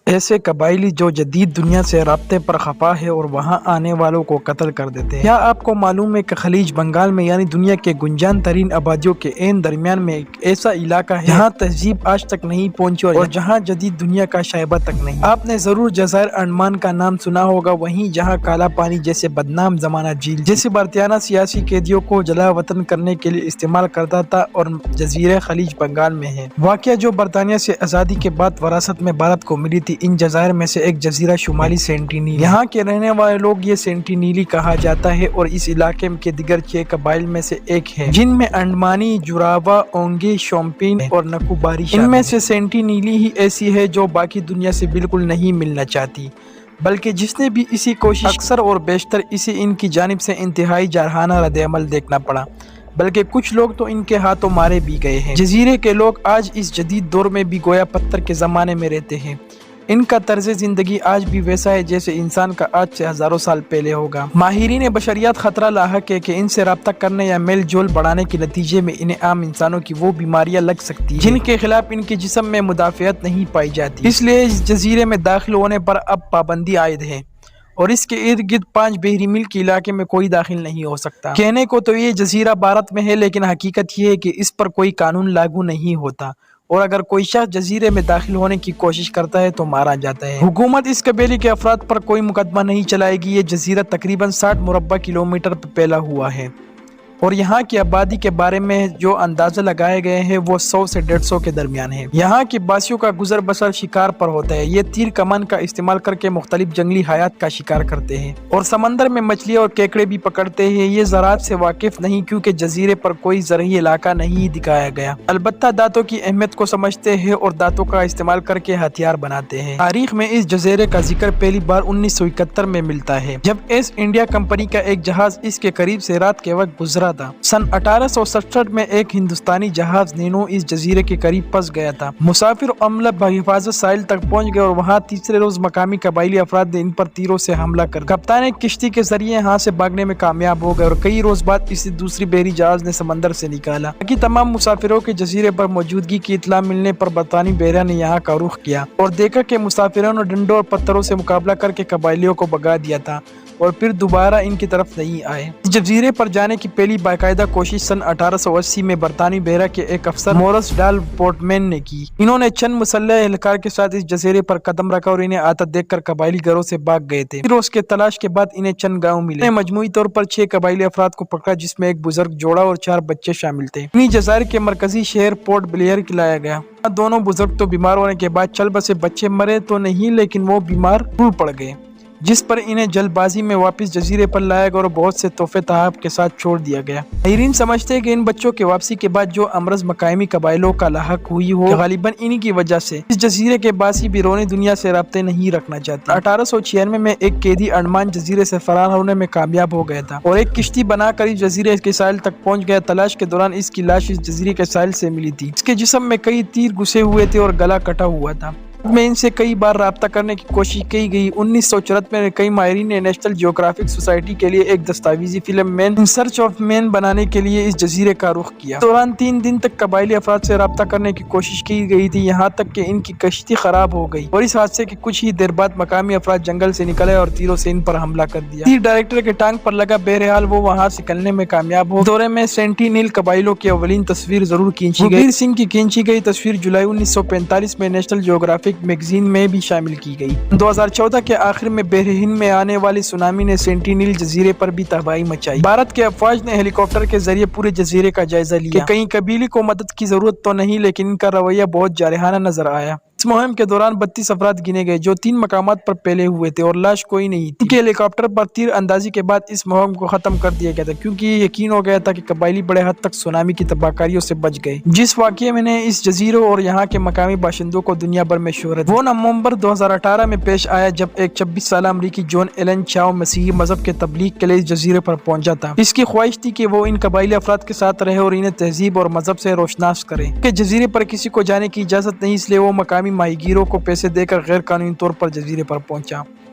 ایسے قبائلی جو جدید دنیا سے رابطے پر خفا ہے اور وہاں آنے والوں کو قتل کر دیتے ہیں۔ کیا آپ کو معلوم ہے کہ خلیج بنگال میں یعنی دنیا کے گنجان ترین آبادیوں کے عین درمیان میں ایک ایسا علاقہ ہے جہاں تہذیب آج تک نہیں پہنچی اور جہاں جدید دنیا کا شائبہ تک نہیں۔ آپ نے ضرور جزائر انڈمان کا نام سنا ہوگا، وہیں جہاں کالا پانی جیسے بدنام زمانہ جھیل جیسے برطانیہ سیاسی قیدیوں کو جلا وطن کرنے کے لیے استعمال کرتا تھا اور جزیرہ خلیج بنگال میں ہے۔ واقعہ جو برطانیہ سے آزادی کے بعد وراثت میں بھارت کو ملی تھی، ان جزائر میں سے ایک جزیرہ شمالی سینٹینیل۔ یہاں کے رہنے والے لوگ یہ سینٹینیلی کہا جاتا ہے اور اس علاقے کے دیگر 6 قبائل میں سے ایک ہے جن میں انڈمانی، جوراوا، اونگے، شومپین اور نکوباری شامل ہیں۔ ان میں سے سینٹینیلی ہی ایسی ہے جو باقی دنیا سے بالکل نہیں ملنا چاہتی، بلکہ جس نے بھی اسی کوشش اکثر اور بیشتر اسے ان کی جانب سے انتہائی جارحانہ رد عمل دیکھنا پڑا، بلکہ کچھ لوگ تو ان کے ہاتھوں مارے بھی گئے ہیں۔ جزیرے کے لوگ آج اس جدید دور میں بھی گویا پتھر کے زمانے میں رہتے ہیں۔ ان کا طرز زندگی آج بھی ویسا ہے جیسے انسان کا آج سے ہزاروں سال پہلے ہوگا۔ ماہرین بشریات خطرہ لاحق ہے کہ ان سے رابطہ کرنے یا میل جول بڑھانے کے نتیجے میں انہیں عام انسانوں کی وہ بیماریاں لگ سکتی ہیں جن کے خلاف ان کے جسم میں مدافعت نہیں پائی جاتی۔ اس لیے اس جزیرے میں داخل ہونے پر اب پابندی عائد ہے اور اس کے ارد گرد 5 بحری میل کے علاقے میں کوئی داخل نہیں ہو سکتا۔ کہنے کو تو یہ جزیرہ بھارت میں ہے، لیکن حقیقت یہ ہے کہ اس پر کوئی قانون لاگو نہیں ہوتا اور اگر کوئی شخص جزیرے میں داخل ہونے کی کوشش کرتا ہے تو مارا جاتا ہے۔ حکومت اس قبیلے کے افراد پر کوئی مقدمہ نہیں چلائے گی۔ یہ جزیرہ تقریباً 60 مربع کلومیٹر پر پھیلا ہوا ہے اور یہاں کی آبادی کے بارے میں جو اندازے لگائے گئے ہیں وہ 100 سے 150 کے درمیان ہے۔ یہاں کے باسیوں کا گزر بسر شکار پر ہوتا ہے۔ یہ تیر کمان کا استعمال کر کے مختلف جنگلی حیات کا شکار کرتے ہیں اور سمندر میں مچھلیاں اور کیکڑے بھی پکڑتے ہیں۔ یہ زراعت سے واقف نہیں کیونکہ جزیرے پر کوئی زرعی علاقہ نہیں دکھایا گیا، البتہ دانتوں کی اہمیت کو سمجھتے ہیں اور دانتوں کا استعمال کر کے ہتھیار بناتے ہیں۔ تاریخ میں اس جزیرے کا ذکر پہلی بار 1971 میں ملتا ہے جب ایسٹ انڈیا کمپنی کا ایک جہاز اس کے قریب سے رات کے وقت گزرا تھا۔ سن 1867 میں ایک ہندوستانی جہاز نینو اس جزیرے کے قریب پھنس گیا تھا۔ مسافر عملہ بحفاظت ساحل تک پہنچ گئے اور وہاں تیسرے روز مقامی قبائلی افراد نے ان پر تیروں سے حملہ کر دیا۔ کپتان ایک کشتی کے ذریعے یہاں سے بھاگنے میں کامیاب ہو گئے اور کئی روز بعد اسے دوسری بحری جہاز نے سمندر سے نکالا۔ باقی تمام مسافروں کے جزیرے پر موجودگی کی اطلاع ملنے پر برطانوی بحریہ نے یہاں کا رخ کیا اور دیکھا کہ مسافروں نے ڈنڈوں اور پتھروں سے مقابلہ کر کے قبائلیوں کو بھگا دیا تھا اور پھر دوبارہ ان کی طرف نہیں آئے۔ اس جزیرے پر جانے کی پہلی باقاعدہ کوشش سن 1880 میں برطانوی بحریہ کے ایک افسر مورس ڈال پورٹمین نے کی۔ انہوں نے چند مسلح اہلکار کے ساتھ اس جزیرے پر قدم رکھا اور انہیں آتا دیکھ کر قبائلی گھروں سے بھاگ گئے تھے۔ روز کے تلاش کے بعد انہیں چند گاؤں ملے۔ انہیں مجموعی طور پر 6 قبائلی افراد کو پکڑا جس میں ایک بزرگ جوڑا اور 4 بچے شامل تھے۔ انہیں جزائر کے مرکزی شہر پورٹ بلیئر لایا گیا۔ دونوں بزرگ تو بیمار ہونے کے بعد چل بسے، بچے مرے تو نہیں لیکن وہ بیمار ضرور پڑ گئے، جس پر انہیں جلد بازی میں واپس جزیرے پر لایا گیا اور بہت سے تحفے تحائف کے ساتھ چھوڑ دیا گیا۔ ماہرین سمجھتے ہیں کہ ان بچوں کے واپسی کے بعد جو امراض مقامی قبائلوں کا لاحق ہوئی ہو غالباً انہی کی وجہ سے اس جزیرے کے باسی بیرونی دنیا سے رابطے نہیں رکھنا چاہتے۔ 1896 میں ایک قیدی انڈمان جزیرے سے فرار ہونے میں کامیاب ہو گیا تھا اور ایک کشتی بنا کر اس جزیرے کے ساحل تک پہنچ گیا۔ تلاش کے دوران اس کی لاش اس جزیرے کے ساحل سے ملی تھی۔ اس کے جسم میں کئی تیر گھسے ہوئے تھے اور گلا کٹا ہوا تھا۔ میں ان سے کئی بار رابطہ کرنے کی کوشش کی گئی۔ 1994 میں کئی ماہرین نے نیشنل جیوگرافک سوسائٹی کے لیے ایک دستاویزی فلم مین ان سرچ آف مین بنانے کے لیے اس جزیرے کا رخ کیا۔ اس دوران 3 دن تک قبائلی افراد سے رابطہ کرنے کی کوشش کی گئی تھی، یہاں تک کہ ان کی کشتی خراب ہو گئی اور اس حادثے کے کچھ ہی دیر بعد مقامی افراد جنگل سے نکلے اور تیروں سے ان پر حملہ کر دیا۔ تیر ڈائریکٹر کے ٹانگ پر لگا، بہرحال وہ وہاں سے نکلنے میں کامیاب ہو۔ دورے میں سینٹینیل قبائلیوں کی اولین تصویر ضرور کھینچی گئی۔ سنگھ کی کھینچی گئی تصویر جولائی 1945 میں نیشنل جیوگرافک میگزین میں بھی شامل کی گئی۔ 2014 کے آخر میں بحر ہند میں آنے والی سونامی نے سینٹینیل جزیرے پر بھی تباہی مچائی۔ بھارت کے افواج نے ہیلی کاپٹر کے ذریعے پورے جزیرے کا جائزہ لیا کہ کہیں قبیلے کو مدد کی ضرورت تو نہیں، لیکن ان کا رویہ بہت جارحانہ نظر آیا۔ اس مہم کے دوران 32 افراد گنے گئے جو 3 مقامات پر پھیلے ہوئے تھے اور لاش کوئی نہیں تھی۔ ان کے ہیلی کاپٹر پر تیر اندازی کے بعد اس مہم کو ختم کر دیا گیا تھا کیونکہ یہ یقین ہو گیا تھا کہ قبائلی بڑے حد تک سونامی کی تباہ کاریوں سے بچ گئے، جس واقعے میں نے اس جزیروں اور یہاں کے مقامی باشندوں کو دنیا بھر میں شہرت دی۔ وہ نومبر 2018 میں پیش آیا جب ایک 26 سالہ امریکی جان ایلن چاؤ مسیحی مذہب کے تبلیغ کے لیے اس جزیرے پر پہنچا تھا۔ اس کی خواہش تھی کہ وہ ان قبائلی افراد کے ساتھ رہے اور انہیں تہذیب اور مذہب سے روشناس کرے کہ جزیرے پر کسی کو جانے کی اجازت نہیں، اس لیے وہ مقامی ماہی گیروں کو پیسے دے کر غیر قانونی طور پر جزیرے پر پہنچا۔